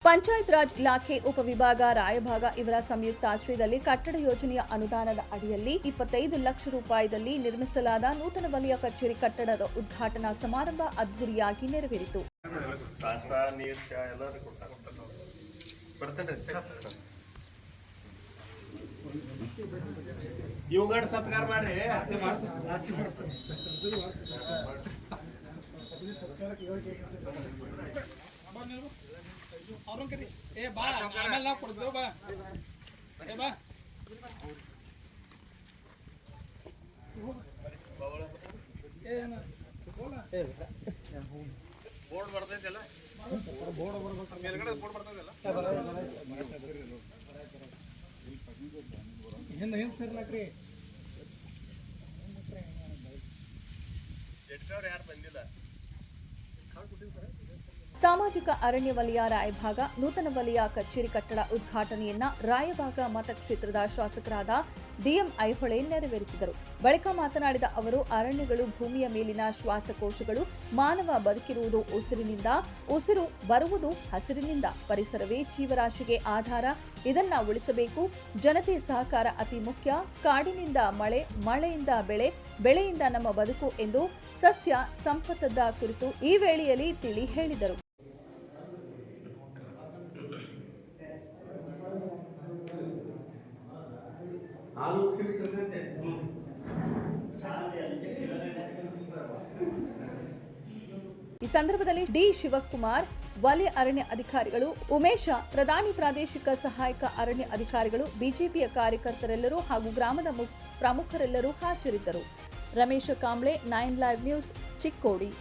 ಪಂಚಾಯತ್ ರಾಜ್ ಇಲಾಖೆ ಉಪವಿಭಾಗ ರಾಯಭಾಗ ಇವರ ಸಂಯುಕ್ತ ಆಶ್ರಯದಲ್ಲಿ ಕಟ್ಟಡ ಯೋಜನೆಯ ಅನುದಾನದ ಅಡಿಯಲ್ಲಿ 25 ಲಕ್ಷ ರೂಪಾಯಿದಲ್ಲಿ ನಿರ್ಮಿಸಲಾದ ನೂತನ ವಲಯ ಕಚೇರಿ ಕಟ್ಟಡದ ಉದ್ಘಾಟನಾ ಸಮಾರಂಭ ಅದ್ದೂರಿಯಾಗಿ ನೆರವೇರಿತು. ಬೋರ್ಡ್ ಬರ್ತೈತಲ್ಲ ಮೇಲ್ಗಡೆ ಬೋರ್ಡ್ ಬರ್ತೈತಲ್ಲ ಏನು ಸೇರ್ಲಾಕ್ರಿ ಯಾರು ಬಂದಿಲ್ಲ. ಸಾಮಾಜಿಕ ಅರಣ್ಯ ವಲಯ ರಾಯಭಾಗ ನೂತನ ವಲಯ ಕಚೇರಿ ಕಟ್ಟಡ ಉದ್ಘಾಟನೆಯನ್ನ ರಾಯಭಾಗ ಮತಕ್ಷೇತ್ರದ ಶಾಸಕರಾದ ಡಿಎಂ ಐಹೊಳೆ ನೆರವೇರಿಸಿದರು. ಬಳಿಕ ಮಾತನಾಡಿದ ಅವರು, ಅರಣ್ಯಗಳು ಭೂಮಿಯ ಮೇಲಿನ ಶ್ವಾಸಕೋಶಗಳು. ಮಾನವ ಬದುಕಿರುವುದು ಉಸಿರಿನಿಂದ, ಉಸಿರು ಬರುವುದು ಹಸಿರಿನಿಂದ. ಪರಿಸರವೇ ಜೀವರಾಶಿಗೆ ಆಧಾರ. ಇದನ್ನ ಉಳಿಸಬೇಕು. ಜನತೆ ಸಹಕಾರ ಅತಿ ಮುಖ್ಯ. ಕಾಡಿನಿಂದ ಮಳೆ, ಮಳೆಯಿಂದ ಬೆಳೆ, ಬೆಳೆಯಿಂದ ನಮ್ಮ ಬದುಕು ಎಂದು ಸಸ್ಯ ಸಂಪತ್ತದ ಕುರಿತು ಈ ವೇಳೆಯಲ್ಲಿ ತಿಳಿ ಹೇಳಿದರು. ಈ ಸಂದರ್ಭದಲ್ಲಿ ಡಿ ಶಿವಕುಮಾರ್, ವಲಯ ಅರಣ್ಯ ಅಧಿಕಾರಿಗಳು, ಉಮೇಶ, ಪ್ರಧಾನಿ ಪ್ರಾದೇಶಿಕ ಸಹಾಯಕ ಅರಣ್ಯ ಅಧಿಕಾರಿಗಳು, ಬಿಜೆಪಿಯ ಕಾರ್ಯಕರ್ತರೆಲ್ಲರೂ ಹಾಗೂ ಗ್ರಾಮದ ಪ್ರಮುಖರೆಲ್ಲರೂ ಹಾಜರಿದ್ದರು. Ramesh Kamble, 9 live news, Chikkodi.